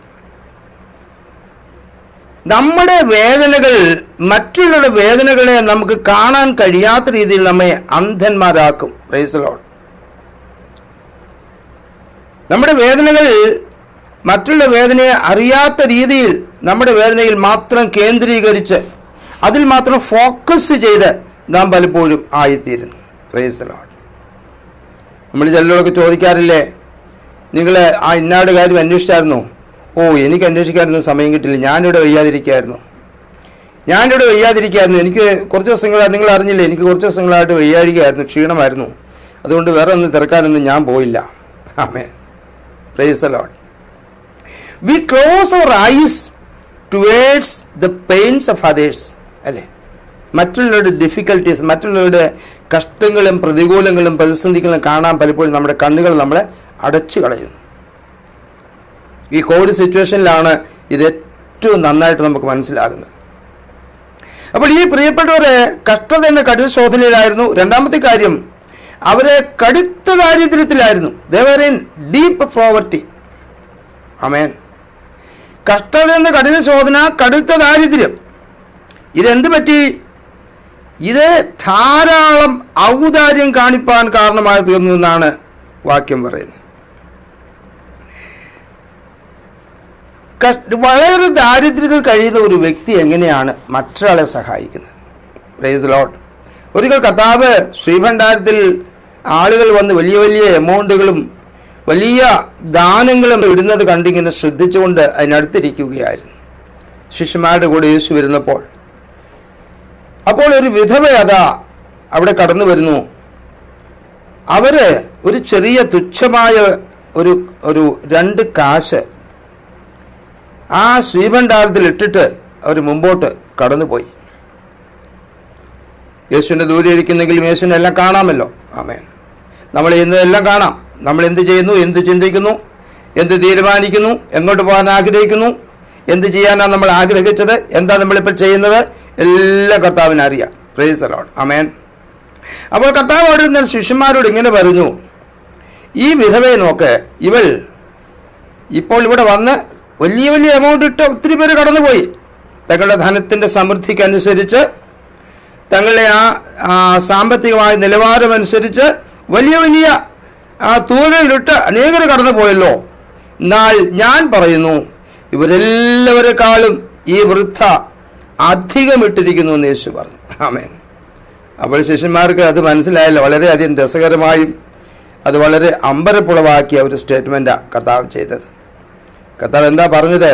നമ്മുടെ വേദനകൾ, മറ്റുള്ളവരുടെ വേദനകളെ നമുക്ക് കാണാൻ കഴിയാത്ത രീതിയിൽ നമ്മെ അന്ധന്മാരാക്കും. Price the Lord. നമ്മുടെ വേദനകൾ മറ്റുള്ള വേദനയെ അറിയാത്ത രീതിയിൽ നമ്മുടെ വേദനയിൽ മാത്രം കേന്ദ്രീകരിച്ച് അതിൽ മാത്രം ഫോക്കസ് ചെയ്ത് നാം പലപ്പോഴും ആയിത്തീരുന്നു. Price the Lord. നമ്മൾ ചിലരോടൊക്കെ ചോദിക്കാറില്ലേ, നിങ്ങൾ ആ ഇന്നാട് കാര്യം അന്വേഷിച്ചായിരുന്നോ? ഓ, എനിക്ക് അന്വേഷിക്കാനൊന്നും സമയം കിട്ടില്ല, ഞാനിവിടെ വയ്യാതിരിക്കുകയായിരുന്നു. എനിക്ക് കുറച്ച് ദിവസങ്ങളായി, നിങ്ങൾ അറിഞ്ഞില്ലേ, എനിക്ക് കുറച്ച് ദിവസങ്ങളായിട്ട് വയ്യാഴികയായിരുന്നു, ക്ഷീണമായിരുന്നു, അതുകൊണ്ട് വേറെ ഒന്നും തിരക്കാനൊന്നും ഞാൻ പോയില്ല. ആമേൻ. Praise the lord. We close our eyes towards the pains of others. അല്ലേ? മറ്റുള്ളവരുടെ ഡിഫിക്കൽട്ടീസ്, മറ്റുള്ളവരുടെ കഷ്ടങ്ങളും പ്രതികൂലങ്ങളും പ്രതിസന്ധികളും കാണാൻ പലപ്പോഴും നമ്മുടെ കണ്ണുകൾ നമ്മളെ അടച്ചു കളയുന്നു. ഈ കോവിഡ് സിറ്റുവേഷനിലാണ് ഇത് ഏറ്റവും നന്നായിട്ട് നമുക്ക് മനസ്സിലാകുന്നത്. അപ്പോൾ ഈ പ്രിയപ്പെട്ടവരെ കഷ്ടത എന്ന കഠിന ശോധനയിലായിരുന്നു. രണ്ടാമത്തെ കാര്യം, അവരെ കടുത്ത ദാരിദ്ര്യത്തിലായിരുന്നു. ദേ വർ ഇൻ ഡീപ്പ് പോവർട്ടി. ആമേൻ. കഷ്ടത എന്ന കഠിന ശോധന, കടുത്ത ദാരിദ്ര്യം. ഇതെന്ത് പറ്റി? ഇത് ധാരാളം ഔദാര്യം കാണിപ്പാൻ കാരണമായി തീർന്നു എന്നാണ് വാക്യം പറയുന്നത്. വളരെ ദാരിദ്ര്യത്തിൽ കഴിയുന്ന ഒരു വ്യക്തി എങ്ങനെയാണ് മറ്റൊരാളെ സഹായിക്കുന്നത്? Price the Lord. ഒരിക്കൽ കർത്താവ് ശ്രീഭണ്ഡാരത്തിൽ ആളുകൾ വന്ന് വലിയ വലിയ എമൗണ്ടുകളും വലിയ ദാനങ്ങളും ഇടുന്നത് കണ്ടിങ്ങനെ ശ്രദ്ധിച്ചുകൊണ്ട് അതിനടുത്തിരിക്കുകയായിരുന്നു. ശിഷ്യന്മാരുടെ കൂടെ യേശു വരുന്നപ്പോൾ അപ്പോൾ ഒരു വിധവ അതാ അവിടെ കടന്നു വരുന്നു. അവര് ഒരു ചെറിയ തുച്ഛമായ ഒരു 2 കാശ് ആ ശ്രീഭണ്ഡാരത്തിൽ ഇട്ടിട്ട് അവർ മുമ്പോട്ട് കടന്നുപോയി. യേശുവിൻ്റെ ദൂരെ ഇരിക്കുന്നെങ്കിലും യേശുവിനെ എല്ലാം കാണാമല്ലോ. ആമേൻ. നമ്മൾ ഇന്നെല്ലാം കാണാം. നമ്മൾ എന്ത് ചെയ്യുന്നു, എന്ത് ചിന്തിക്കുന്നു, എന്ത് തീരുമാനിക്കുന്നു, എങ്ങോട്ട് പോകാൻ ആഗ്രഹിക്കുന്നു, എന്ത് ചെയ്യാനാണ് നമ്മൾ ആഗ്രഹിച്ചത്, എന്താ നമ്മളിപ്പോൾ ചെയ്യുന്നത്, എല്ലാം കർത്താവിന് അറിയാം. Praise the lord. ആമേൻ. അപ്പോൾ കർത്താവ് അവിടെ ശിഷ്യന്മാരോട് ഇങ്ങനെ പറഞ്ഞു, ഈ വിധവയെ നോക്ക്, ഇവൾ ഇപ്പോൾ ഇവിടെ വന്ന് വലിയ വലിയ എമൗണ്ട് ഇട്ട് ഒത്തിരി പേര് കടന്നുപോയി. തങ്ങളുടെ ധനത്തിൻ്റെ സമൃദ്ധിക്കനുസരിച്ച്, തങ്ങളുടെ ആ സാമ്പത്തികമായ നിലവാരമനുസരിച്ച് വലിയ വലിയ തുകകളിലിട്ട് അനേകർ കടന്നു പോയല്ലോ. എന്നാൽ ഞാൻ പറയുന്നു, ഇവരെല്ലാവരെക്കാളും ഈ വൃദ്ധ അധികമിട്ടിരിക്കുന്നു എന്ന് യേശു പറഞ്ഞു. ആമേൻ. അപ്പോൾ ശിഷ്യന്മാർക്ക് അത് മനസ്സിലായല്ലോ. വളരെയധികം രസകരമായും അത് വളരെ അമ്പരപ്പുളവാക്കിയ ഒരു സ്റ്റേറ്റ്മെൻറ്റാണ് കർത്താവ് ചെയ്തത്. കർത്താവ് എന്താ പറഞ്ഞത്?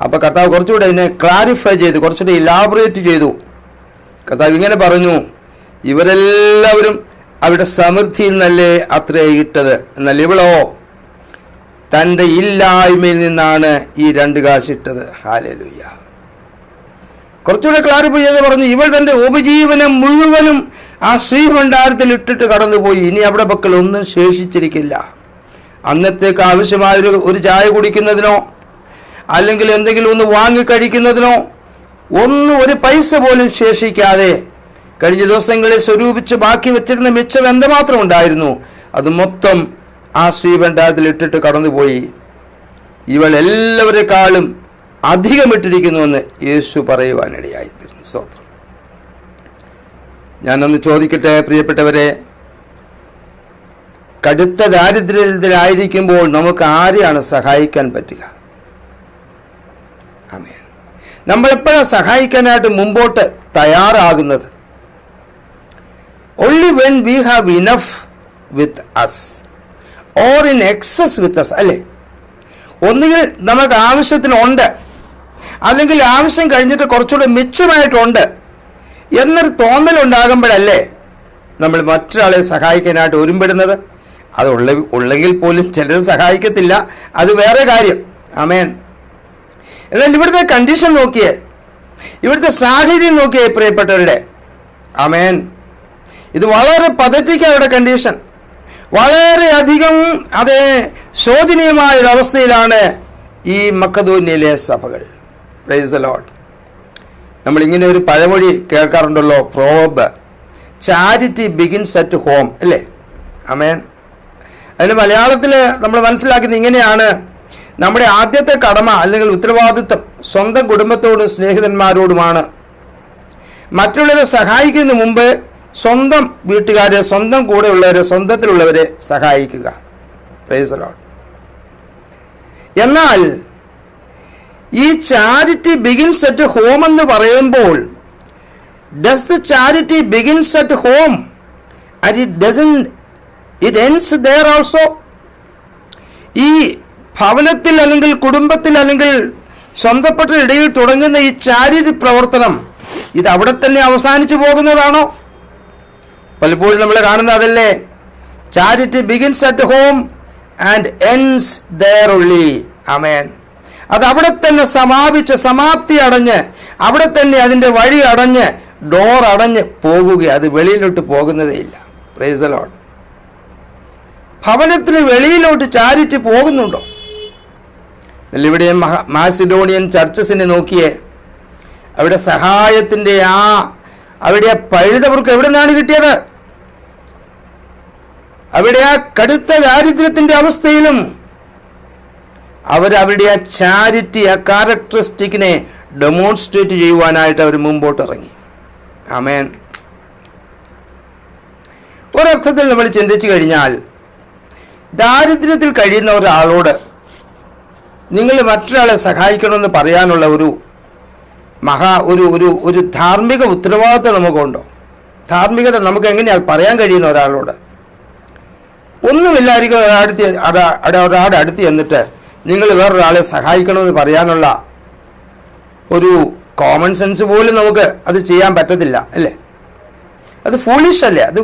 അപ്പോൾ കർത്താവ് കുറച്ചുകൂടെ അതിനെ ക്ലാരിഫൈ ചെയ്തു, കുറച്ചുകൂടെ ഇലാബറേറ്റ് ചെയ്തു. കർത്താവ് ഇങ്ങനെ പറഞ്ഞു, ഇവരെല്ലാവരും അവരുടെ സമൃദ്ധിയിൽ നിന്നല്ലേ അത്രേ ഇട്ടത്, എന്നാൽ ഇവളോ തൻ്റെ ഇല്ലായ്മയിൽ നിന്നാണ് ഈ 2 കാശ് ഇട്ടത്. ഹല്ലേലൂയ. കുറച്ചുകൂടെ ക്ലാരിഫൈ ചെയ്ത് പറഞ്ഞു, ഇവൾ തൻ്റെ ഉപജീവനം മുഴുവനും ആ ശ്രീഭണ്ഡാരത്തിൽ ഇട്ടിട്ട് കടന്നുപോയി. ഇനി അവിടെ പക്കൽ ഒന്നും ശേഷിച്ചിരിക്കില്ല. അന്നത്തേക്ക് ആവശ്യമായ ഒരു ചായ കുടിക്കുന്നതിനോ അല്ലെങ്കിൽ എന്തെങ്കിലും ഒന്ന് വാങ്ങിക്കഴിക്കുന്നതിനോ ഒന്നും ഒരു പൈസ പോലും ശേഷിക്കാതെ കഴിഞ്ഞ ദിവസങ്ങളിൽ സ്വരൂപിച്ച് ബാക്കി വെച്ചിരുന്ന മിച്ചം എന്തുമാത്രം ഉണ്ടായിരുന്നു, അത് മൊത്തം ആ ശ്രീഭണ്ഡാരത്തിൽ ഇട്ടിട്ട് കടന്നുപോയി. ഇവൾ എല്ലാവരെക്കാളും അധികം ഇട്ടിരിക്കുന്നുവെന്ന് യേശു പറയുവാനിടയായിത്തീരുന്നു. സ്തോത്രം. ഞാനൊന്ന് ചോദിക്കട്ടെ പ്രിയപ്പെട്ടവരെ, കടുത്ത ദാരിദ്ര്യത്തിലായിരിക്കുമ്പോൾ നമുക്ക് ആരെയാണ് സഹായിക്കാൻ പറ്റുക? ആമേൻ. നമ്മളെപ്പോഴാണ് സഹായിക്കാനായിട്ട് മുമ്പോട്ട് തയ്യാറാകുന്നത്? only when we have enough with us or in excess with us, അല്ലേ? ഒന്നുകിൽ നമുക്ക് ആവശ്യത്തിനുണ്ട്, അല്ലെങ്കിൽ ആവശ്യം കഴിഞ്ഞിട്ട് കുറച്ചുകൂടെ മിച്ചമായിട്ടുണ്ട് എന്നൊരു തോന്നലുണ്ടാകുമ്പോഴല്ലേ നമ്മൾ മറ്റൊരാളെ സഹായിക്കാനായിട്ട് ഒരുമ്പെടുന്നത്. അത് ഉള്ളെങ്കിൽ പോലും ചിലർ സഹായിക്കത്തില്ല, അത് വേറെ കാര്യം. ആമേൻ. എന്നാൽ ഇവിടുത്തെ കണ്ടീഷൻ നോക്കിയേ, ഇവിടുത്തെ സാഹചര്യം നോക്കിയേ പ്രിയപ്പെട്ടവരുടെ. ആമേൻ. ഇത് വളരെ പതറ്റിക് അവരുടെ കണ്ടീഷൻ. വളരെയധികം അതേ ശോചനീയമായ ഒരു അവസ്ഥയിലാണ് ഈ മക്കദോന്യയിലെ സഭകൾ. Praise the lord. നമ്മളിങ്ങനെ ഒരു പഴമൊഴി കേൾക്കാറുണ്ടല്ലോ, proverb, charity begins at home, അല്ലേ? ആമേൻ. അതിന് മലയാളത്തിൽ നമ്മൾ മനസ്സിലാക്കുന്നത് ഇങ്ങനെയാണ്: നമ്മുടെ ആദ്യത്തെ കടമ അല്ലെങ്കിൽ ഉത്തരവാദിത്വം സ്വന്തം കുടുംബത്തോടും സ്നേഹിതന്മാരോടുമാണ്. മറ്റുള്ളവരെ സഹായിക്കുന്നതിന് മുമ്പ് സ്വന്തം വീട്ടുകാരെ, സ്വന്തം കൂടെയുള്ളവരെ, സ്വന്തത്തിലുള്ളവരെ സഹായിക്കുക. Price the Lord. എന്നാൽ ഈ ചാരിറ്റി ബിഗിൻസ് അറ്റ് ഹോം എന്ന് പറയുമ്പോൾ, does the charity begins at home and it ends there also? ഈ ഭവനത്തിൽ അല്ലെങ്കിൽ കുടുംബത്തിൽ അല്ലെങ്കിൽ സ്വന്തപ്പെട്ട ഇടയിൽ തുടങ്ങുന്ന ഈ ചാരിറ്റി പ്രവർത്തനം ഇത് അവിടെ തന്നെ അവസാനിച്ചു പോകുന്നതാണോ? പലപ്പോഴും നമ്മൾ കാണുന്ന അതല്ലേ, charity begins at home and ends there only. ആമേൻ. അത് അവിടെ തന്നെ സമാപ്തി അടഞ്ഞ് അവിടെ തന്നെ അതിൻ്റെ വഴി അടഞ്ഞ് ഡോർ അടഞ്ഞ് പോകുക, അത് വെളിയിലോട്ട് പോകുന്നതേ ഇല്ല. Praise the lord. ഭവനത്തിന് വെളിയിലോട്ട് ചാരിറ്റി പോകുന്നുണ്ടോ? ഇവിടെ മാസിഡോണിയൻ ചർച്ചസിനെ നോക്കിയേ, അവിടെ സഹായത്തിൻ്റെ അവിടെ പഴുതവർക്ക് എവിടെ നിന്നാണ് കിട്ടിയത്? അവിടെ ആ കടുത്ത ദാരിദ്ര്യത്തിൻ്റെ അവസ്ഥയിലും അവരുടെ ആ ചാരിറ്റി, ആ ക്യാരക്ടറിസ്റ്റിക്കിനെ ഡെമോൺസ്ട്രേറ്റ് ചെയ്യുവാനായിട്ട് അവർ മുമ്പോട്ട് ഇറങ്ങി. ആമേൻ. ഒരർത്ഥത്തിൽ നമ്മൾ ചിന്തിച്ചു കഴിഞ്ഞാൽ, ദാരിദ്ര്യത്തിൽ കഴിയുന്ന ഒരാളോട് നിങ്ങൾ മറ്റൊരാളെ സഹായിക്കണമെന്ന് പറയാനുള്ള ഒരു ധാർമ്മിക ഉത്തരവാദിത്വം നമുക്കുണ്ടോ? ധാർമ്മികത നമുക്ക് എങ്ങനെയാണ് പറയാൻ കഴിയുന്ന ഒരാളോട്? ഒന്നുമില്ലായിരിക്കും ഒരാളുടെ അടുത്ത് ചെന്നിട്ട് നിങ്ങൾ വേറൊരാളെ സഹായിക്കണമെന്ന് പറയാനുള്ള ഒരു കോമൺ സെൻസ് പോലും നമുക്ക് അത് ചെയ്യാൻ പറ്റത്തില്ല, അല്ലേ? അത് ഫൂളിഷ് അല്ലേ? അത്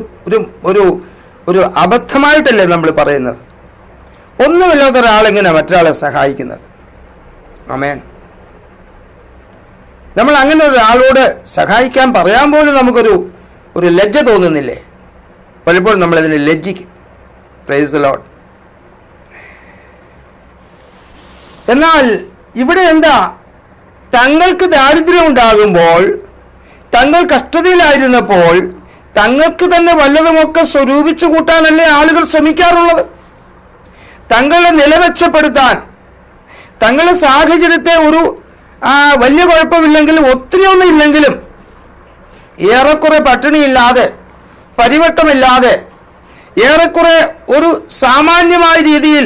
ഒരു അബദ്ധമായിട്ടല്ലേ നമ്മൾ പറയുന്നത്? ഒന്നുമില്ലാത്ത ഒരാളെങ്ങനെയാണ് മറ്റൊരാളെ സഹായിക്കുന്നത്? ആമേൻ. നമ്മൾ അങ്ങനെ ഒരാളോട് സഹായിക്കാൻ പറയാൻ പോലും നമുക്കൊരു ലജ്ജ തോന്നുന്നില്ലേ? പലപ്പോഴും നമ്മളതിനെ ലജ്ജിക്കും. Price the Lord. എന്നാൽ ഇവിടെ എന്താ, തങ്ങൾക്ക് ദാരിദ്ര്യം ഉണ്ടാകുമ്പോൾ, തങ്ങൾ കഷ്ടതയിലായിരുന്നപ്പോൾ തങ്ങൾക്ക് തന്നെ വല്ലതുമൊക്കെ സ്വരൂപിച്ചു കൂട്ടാനല്ലേ ആളുകൾ ശ്രമിക്കാറുള്ളത്? തങ്ങളെ നിലമെച്ചപ്പെടുത്താൻ, തങ്ങളുടെ സാഹചര്യത്തെ വലിയ കുഴപ്പമില്ലെങ്കിലും ഒത്തിരി ഒന്നും ഇല്ലെങ്കിലും ഏറെക്കുറെ പട്ടിണിയില്ലാതെ, പരിവട്ടമില്ലാതെ, ഏറെക്കുറെ ഒരു സാമാന്യമായ രീതിയിൽ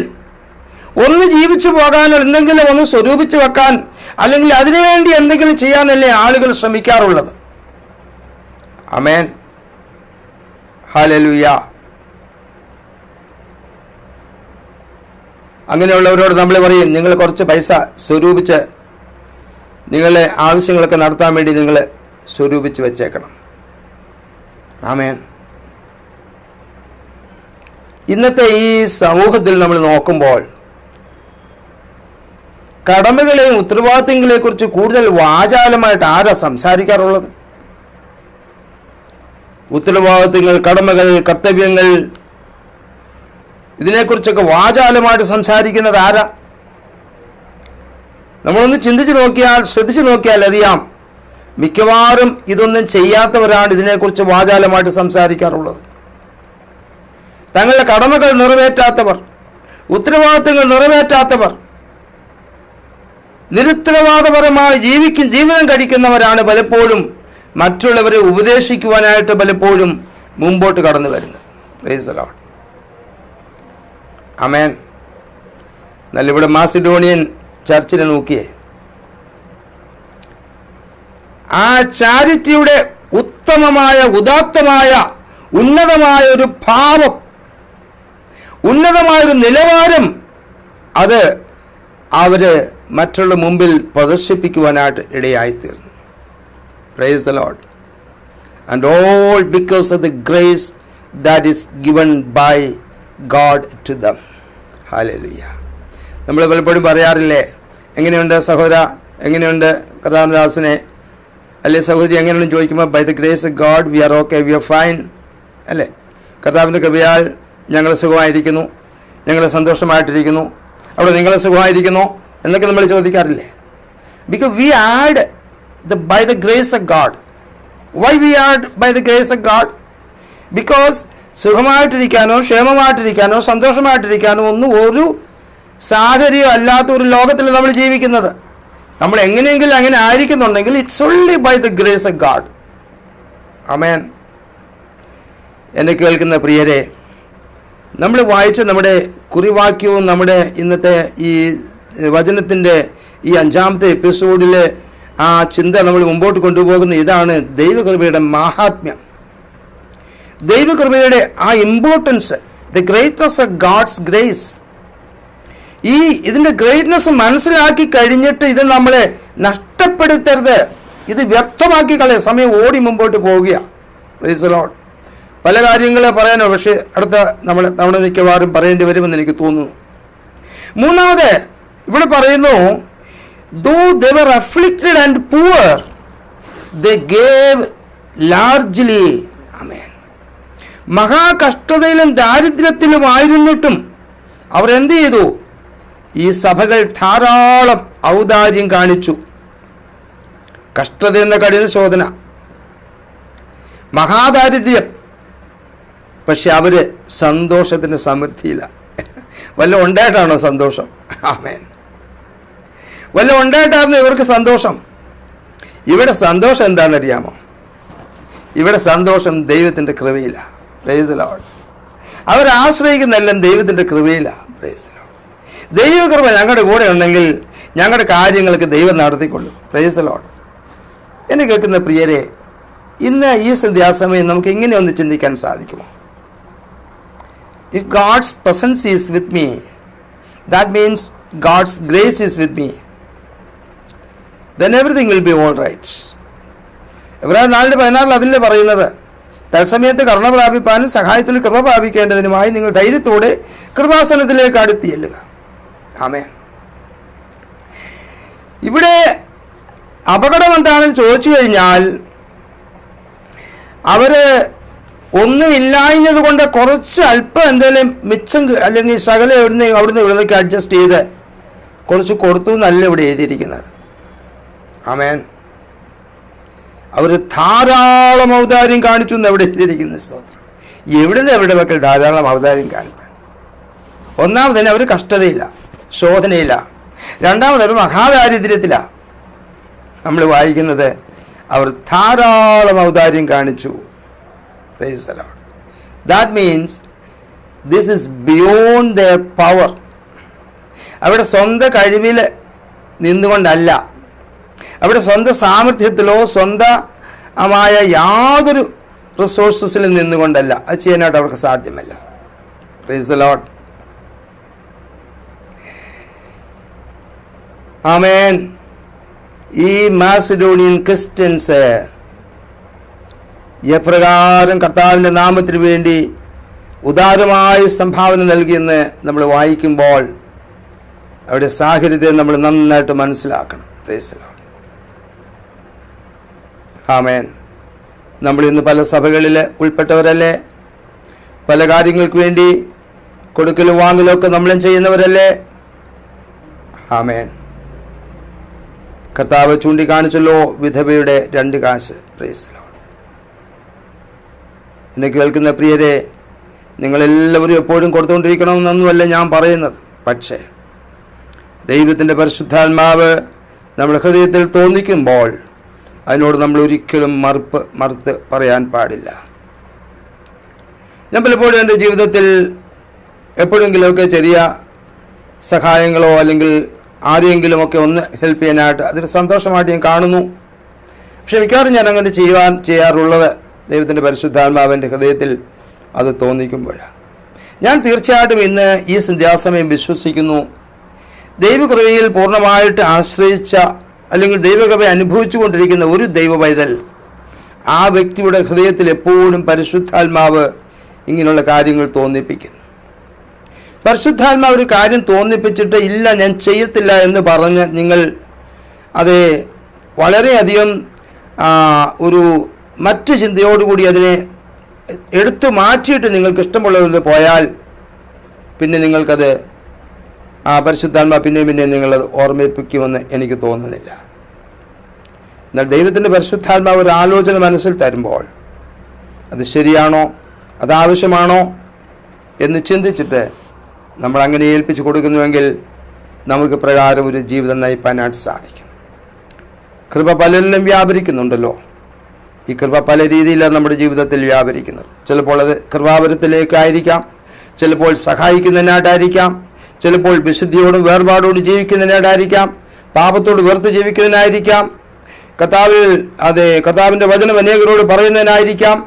ഒന്ന് ജീവിച്ചു പോകാൻ, എന്തെങ്കിലും ഒന്ന് സ്വരൂപിച്ചു വെക്കാൻ, അല്ലെങ്കിൽ അതിനുവേണ്ടി എന്തെങ്കിലും ചെയ്യാനല്ലേ ആളുകൾ ശ്രമിക്കാറുള്ളത്. ആമേൻ. ഹല്ലേലൂയ. അങ്ങനെയുള്ളവരോട് നമ്മൾ പറയും, നിങ്ങൾ കുറച്ച് പൈസ സ്വരൂപിച്ച് നിങ്ങളെ ആവശ്യങ്ങളൊക്കെ നടത്താൻ വേണ്ടി നിങ്ങൾ സ്വരൂപിച്ച് വെച്ചേക്കണം. ആമേൻ. ഇന്നത്തെ ഈ സമൂഹത്തിൽ നമ്മൾ നോക്കുമ്പോൾ കടമകളെയും ഉത്തരവാദിത്തങ്ങളെ കുറിച്ച് കൂടുതൽ വാചാലമായിട്ട് ആരാ സംസാരിക്കാറുള്ളത്? ഉത്തരവാദിത്തങ്ങൾ, കടമകൾ, കർത്തവ്യങ്ങൾ, ഇതിനെക്കുറിച്ചൊക്കെ വാചാലമായിട്ട് സംസാരിക്കുന്നത് ആരാ? നമ്മളൊന്ന് ചിന്തിച്ചു നോക്കിയാൽ, ശ്രദ്ധിച്ചു നോക്കിയാൽ അറിയാം, മിക്കവാറും ഇതൊന്നും ചെയ്യാത്തവരാണ് ഇതിനെക്കുറിച്ച് വാചാലമായിട്ട് സംസാരിക്കാറുള്ളത്. തങ്ങളുടെ കടമകൾ നിറവേറ്റാത്തവർ, ഉത്തരവാദിത്തങ്ങൾ നിറവേറ്റാത്തവർ, നിരുത്തരവാദപരമായി ജീവിതം കഴിക്കുന്നവരാണ് പലപ്പോഴും മറ്റുള്ളവരെ ഉപദേശിക്കുവാനായിട്ട് പലപ്പോഴും മുമ്പോട്ട് കടന്നു വരുന്നത്. Praise the lord. ആമേൻ. എന്നാൽ ഇവിടെ മാസിഡോണിയൻ ചർച്ചിനെ നോക്കിയേ, ആ ചാരിറ്റിയുടെ ഉത്തമമായ, ഉദാത്തമായ, ഉന്നതമായ ഒരു ഭാവം, ഉന്നതമായൊരു നിലവാരം അത് അവര് മറ്റുള്ള മുമ്പിൽ പ്രദർശിപ്പിക്കുവാനായിട്ട് ഇടയായിത്തീർന്നു. Praise the Lord. And all because of the grace that is given by God to them. Hallelujah. നമ്മൾ പലപ്പോഴും പറയാറില്ലേ, എങ്ങനെയുണ്ട് സഹോദര, എങ്ങനെയുണ്ട് കർത്താവിനെ, അല്ലെ സഹോദരി എങ്ങനെയുണ്ടെന്ന് ചോദിക്കുമ്പോൾ by the grace of God we are okay, we are fine, അല്ലേ? കർത്താവിൻ്റെ കൃപയാൽ ഞങ്ങൾ സുഖമായിരിക്കുന്നു, ഞങ്ങൾ സന്തോഷമായിട്ടിരിക്കുന്നു. അവിടെ നിങ്ങൾ സുഖമായിരിക്കുന്നു എന്നൊക്കെ നമ്മൾ ചോദിക്കാറില്ലേ? Because we add by the grace of God. Why we are by the grace of God? Because സുഖമായിട്ടിരിക്കാനോ ക്ഷേമമായിട്ടിരിക്കാനോ സന്തോഷമായിട്ടിരിക്കാനോ ഒന്നും ഒരു സാഹചര്യം അല്ലാത്ത ഒരു ലോകത്തിൽ നമ്മൾ ജീവിക്കുന്നത്. നമ്മൾ എങ്ങനെയെങ്കിലും അങ്ങനെ ആയിരിക്കുന്നുണ്ടെങ്കിൽ it's only by the grace of God. ആമേൻ. എന്നെ കേൾക്കുന്ന പ്രിയരെ, നമ്മൾ വായിച്ച നമ്മുടെ കുറിവാക്യവും നമ്മുടെ ഇന്നത്തെ ഈ വചനത്തിൻ്റെ ഈ 5ാമത്തെ എപ്പിസോഡിലെ ആ ചിന്ത നമ്മൾ മുമ്പോട്ട് കൊണ്ടുപോകുന്ന ഇതാണ് ദൈവകൃപയുടെ മാഹാത്മ്യം, ദൈവകൃപയുടെ ആ importance, the greatness of God's grace. ഇതിൻ്റെ ഗ്രേറ്റ്നസ് മനസ്സിലാക്കി കഴിഞ്ഞിട്ട് ഇത് നമ്മളെ നഷ്ടപ്പെടുത്തരുത്, ഇത് വ്യർത്ഥമാക്കി കളയാം. സമയം ഓടി മുമ്പോട്ട് പോവുക. Price the Lord. പല കാര്യങ്ങൾ പറയാനോ, പക്ഷേ അടുത്ത നമ്മൾ മിക്കവാറും പറയേണ്ടി വരുമെന്ന് എനിക്ക് തോന്നുന്നു. മൂന്നാമത് ഇവിടെ പറയുന്നു, though they were afflicted and poor, they gave largely. Amen. മഹാകഷ്ടതയിലും ദാരിദ്ര്യത്തിലുമായിരുന്നിട്ടും അവർ എന്ത് ചെയ്തു? ഈ സഭകൾ ധാരാളം ഔദാര്യം കാണിച്ചു. കഷ്ടത എന്ന കഠിന ശോധന, മഹാദാരിദ്ര്യം, പക്ഷെ അവര് സന്തോഷത്തിന് സമൃദ്ധിയില്ല. വല്ല ഉണ്ടായിട്ടാണോ സന്തോഷം? ആമേൻ. വല്ല ഉണ്ടായിട്ടായിരുന്നു ഇവർക്ക് സന്തോഷം. ഇവിടെ സന്തോഷം എന്താണെന്നറിയാമോ? ഇവിടെ സന്തോഷം ദൈവത്തിൻ്റെ കൃപയില്ല. Praise the lord. അവരാശ്രയിക്കുന്നെല്ലാം ദൈവത്തിൻ്റെ കൃപയില്ല. Praise the Lord. ദൈവകൃപ ഞങ്ങളുടെ കൂടെ ഉണ്ടെങ്കിൽ ഞങ്ങളുടെ കാര്യങ്ങൾക്ക് ദൈവം നടത്തിക്കൊള്ളും. Price the Lord. എന്നെ കേൾക്കുന്ന പ്രിയരെ, ഇന്ന് ഈ സന്ധ്യാസമയം നമുക്ക് ഇങ്ങനെ ഒന്ന് ചിന്തിക്കാൻ സാധിക്കുമോ? If God's presence is with me, that means God's grace is with me, then everything will be all right. എബ്രായർ 4:16 അതില്ലേ പറയുന്നത്, തത്സമയത്ത് കരുണ പ്രാപിപ്പാനും സഹായത്തിൽ കൃപ പ്രാപിക്കേണ്ടതിനുമായി നിങ്ങൾ ധൈര്യത്തോടെ കൃപാസനത്തിലേക്ക് അടുത്ത് ചെല്ലുക. ആമേൻ. ഇവിടെ അപകടം എന്താണെന്ന് ചോദിച്ചു കഴിഞ്ഞാൽ, അവര് ഒന്നുമില്ലാഞ്ഞത് കൊണ്ട് കുറച്ച് അല്പം എന്തെങ്കിലും മിച്ചം അല്ലെങ്കിൽ ശകലം അവിടുന്ന് ഇവിടുന്നേക്ക് അഡ്ജസ്റ്റ് ചെയ്ത് കുറച്ച് കൊടുത്തു എന്നല്ല ഇവിടെ എഴുതിയിരിക്കുന്നത്. ആമേൻ. അവർ ധാരാളം ഔദാര്യം കാണിച്ചു എന്ന് എവിടെ എഴുതിയിരിക്കുന്നത്? സ്തോത്രം. എവിടുന്ന് എവിടെ മക്കൾ ധാരാളം ഔദാര്യം കാണിക്കാൻ? ഒന്നാമതിന് അവർ കഷ്ടതയില്ല, ശോധനയില്ല. രണ്ടാമത് അവർ മഹാദാരിദ്ര്യത്തില. നമ്മൾ വായിക്കുന്നത് അവർ ധാരാളം ഔദാര്യം കാണിച്ചു. Praise the Lord. That means this is beyond their power. അവരുടെ സ്വന്തം കഴിവിൽ നിന്നുകൊണ്ടല്ല, അവരുടെ സ്വന്തം സാമർഥ്യത്തിലോ സ്വന്തമായ യാതൊരു റിസോഴ്സസിലും നിന്നുകൊണ്ടല്ല അത് ചെയ്യാനായിട്ട് അവർക്ക് സാധ്യമല്ല. Praise the lord. ആമേൻ. ഈ മാസിഡോണിയൻ ക്രിസ്ത്യൻസ് എപ്രകാരം കർത്താവിൻ്റെ നാമത്തിന് വേണ്ടി ഉദാരമായ സംഭാവന നൽകിയെന്ന് നമ്മൾ വായിക്കുമ്പോൾ അവിടെ സാഹചര്യത്തെ നമ്മൾ നന്നായിട്ട് മനസ്സിലാക്കണം. Praise the lord. ആമേൻ. നമ്മൾ ഇന്ന് പല സഭകളിൽ ഉൾപ്പെട്ടവരല്ലേ? പല കാര്യങ്ങൾക്ക് വേണ്ടി കൊടുക്കലും വാങ്ങലും ഒക്കെ നമ്മളും ചെയ്യുന്നവരല്ലേ? ആമേൻ. കർത്താവ് ചൂണ്ടിക്കാണിച്ചല്ലോ വിധവയുടെ 2 കാശ്. Price the Lord. എന്നെ കേൾക്കുന്ന പ്രിയരെ, നിങ്ങളെല്ലാവരും എപ്പോഴും കൊടുത്തുകൊണ്ടിരിക്കണമെന്നൊന്നുമല്ല ഞാൻ പറയുന്നത്. പക്ഷേ ദൈവത്തിൻ്റെ പരിശുദ്ധാത്മാവ് നമ്മുടെ ഹൃദയത്തിൽ തോന്നിക്കുമ്പോൾ അതിനോട് നമ്മൾ ഒരിക്കലും മറുത്ത് പറയാൻ പാടില്ല. ഞാൻ പലപ്പോഴും എൻ്റെ ജീവിതത്തിൽ എപ്പോഴെങ്കിലുമൊക്കെ ചെറിയ സഹായങ്ങളോ അല്ലെങ്കിൽ ആരെയെങ്കിലുമൊക്കെ ഒന്ന് ഹെൽപ്പ് ചെയ്യാനായിട്ട് അതൊരു സന്തോഷമായിട്ട് ഞാൻ കാണുന്നു. പക്ഷെ മിക്കവാറും ഞാൻ അങ്ങനെ ചെയ്യാറുള്ളത് ദൈവത്തിൻ്റെ പരിശുദ്ധാത്മാവിൻ്റെ ഹൃദയത്തിൽ അത് തോന്നിക്കുമ്പോഴാണ്. ഞാൻ തീർച്ചയായിട്ടും ഇന്ന് ഈ സന്ധ്യാസമയം വിശ്വസിക്കുന്നു, ദൈവകൃപയിൽ പൂർണ്ണമായിട്ട് ആശ്രയിച്ച അല്ലെങ്കിൽ ദൈവകൃപ അനുഭവിച്ചു കൊണ്ടിരിക്കുന്ന ഒരു ദൈവ പൈതൽ, ആ വ്യക്തിയുടെ ഹൃദയത്തിൽ എപ്പോഴും പരിശുദ്ധാത്മാവ് ഇങ്ങനെയുള്ള കാര്യങ്ങൾ തോന്നിപ്പിക്കും. പരിശുദ്ധാത്മാവ് ഒരു കാര്യം തോന്നിപ്പിച്ചിട്ട് ഇല്ല ഞാൻ ചെയ്യത്തില്ല എന്ന് പറഞ്ഞ് നിങ്ങൾ അത് വളരെയധികം ഒരു മറ്റു ചിന്തയോടുകൂടി അതിനെ എടുത്തു മാറ്റിയിട്ട് നിങ്ങൾക്ക് ഇഷ്ടമുള്ളവരിൽ പോയാൽ പിന്നെ നിങ്ങൾക്കത് പരിശുദ്ധാത്മാ പിന്നെയും നിങ്ങളത് ഓർമ്മിപ്പിക്കുമെന്ന് എനിക്ക് തോന്നുന്നില്ല. എന്നാൽ ദൈവത്തിൻ്റെ പരിശുദ്ധാത്മാവ് ഒരു ആലോചന മനസ്സിൽ തരുമ്പോൾ അത് ശരിയാണോ, അതാവശ്യമാണോ എന്ന് ചിന്തിച്ചിട്ട് നമ്മൾ അങ്ങനെ ഏൽപ്പിച്ചു കൊടുക്കുന്നുവെങ്കിൽ നമുക്ക് പ്രകാരം ഒരു ജീവിതം നയിപ്പാനായിട്ട് സാധിക്കും. കൃപ പലരിലും വ്യാപരിക്കുന്നുണ്ടല്ലോ. ഈ കൃപ പല രീതിയിലാണ് നമ്മുടെ ജീവിതത്തിൽ വ്യാപരിക്കുന്നത്. ചിലപ്പോൾ അത് കൃപാവരത്തിലേക്കായിരിക്കാം, ചിലപ്പോൾ സഹായിക്കുന്നതിനായിട്ടായിരിക്കാം, ചിലപ്പോൾ വിശുദ്ധിയോടും വേർപാടോടും ജീവിക്കുന്നതിനായിട്ടായിരിക്കാം, പാപത്തോട് വെറുത്ത് ജീവിക്കുന്നതിനായിരിക്കാം, കർത്താവിൻ്റെ വചനം അനേകരോട് പറയുന്നതിനായിരിക്കാം.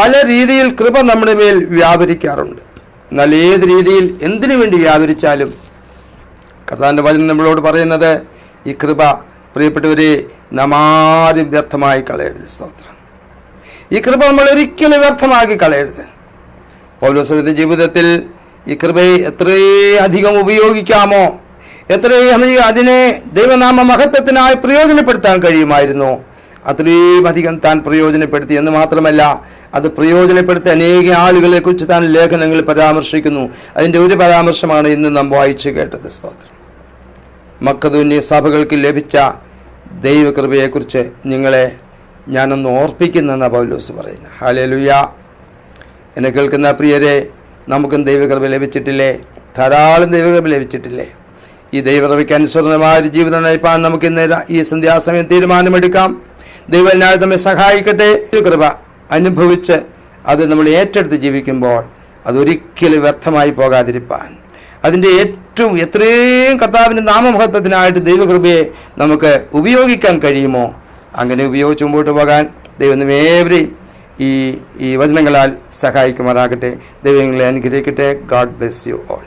പല രീതിയിൽ കൃപ നമ്മുടെ മേൽ വ്യാപരിക്കാറുണ്ട്. എന്നാൽ ഏത് രീതിയിൽ എന്തിനു വേണ്ടി വ്യാപരിച്ചാലും കർത്താവിൻ്റെ വചനം നമ്മളോട് പറയുന്നത് ഈ കൃപ പ്രിയപ്പെട്ടവരെ നാം ആരും വ്യർത്ഥമായി കളയരുത്. സ്തോത്രം. ഈ കൃപ നമ്മൾ ഒരിക്കലും വ്യർത്ഥമാക്കി കളയരുത്. പൗലോസിന്റെ ജീവിതത്തിൽ ഈ കൃപയെ എത്രയധികം ഉപയോഗിക്കാമോ, എത്രയും അതിനെ ദൈവനാമ മഹത്വത്തിനായി പ്രയോജനപ്പെടുത്താൻ കഴിയുമായിരുന്നു, അത്രയും അധികം താൻ പ്രയോജനപ്പെടുത്തി. എന്ന് മാത്രമല്ല, അത് പ്രയോജനപ്പെടുത്തി അനേക ആളുകളെ കുറിച്ച് താൻ ലേഖനങ്ങളിൽ പരാമർശിക്കുന്നു. അതിൻ്റെ ഒരു പരാമർശമാണ് ഇന്ന് നാം വായിച്ചു കേട്ടത്. സ്തോത്രം. മക്കദോന്യ സഭകൾക്ക് ലഭിച്ച ദൈവകൃപയെക്കുറിച്ച് നിങ്ങളെ ഞാനൊന്ന് ഓർപ്പിക്കുന്നെന്നാണ് പൗലോസ് പറയുന്നത്. ഹല്ലേലൂയ. എന്നെ കേൾക്കുന്ന പ്രിയരെ, നമുക്കും ദൈവകൃപ ലഭിച്ചിട്ടില്ലേ? ധാരാളം ദൈവകൃപ ലഭിച്ചിട്ടില്ലേ? ഈ ദൈവകൃപയ്ക്ക് അനുസൃതമായ ഒരു ജീവിതം നയിപ്പാൻ നമുക്ക് ഇന്ന് ഈ സന്ധ്യാസമയം തീരുമാനമെടുക്കാം. ദൈവം എന്നാലും നമ്മെ സഹായിക്കട്ടെ. കൃപ അനുഭവിച്ച് അത് നമ്മൾ ഏറ്റെടുത്ത് ജീവിക്കുമ്പോൾ അതൊരിക്കലും വ്യർത്ഥമായി പോകാതിരിപ്പാൻ അതിൻ്റെ എത്രയും കർത്താവിൻ്റെ നാമമഹത്വത്തിനായിട്ട് ദൈവകൃപയെ നമുക്ക് ഉപയോഗിക്കാൻ കഴിയുമോ അങ്ങനെ ഉപയോഗിച്ച് മുമ്പോട്ട് പോകാൻ ദൈവം ഏവരെയും ഈ വചനങ്ങളാൽ സഹായിക്കുമാറാകട്ടെ. ദൈവങ്ങളെ അനുഗ്രഹിക്കട്ടെ. God bless you all.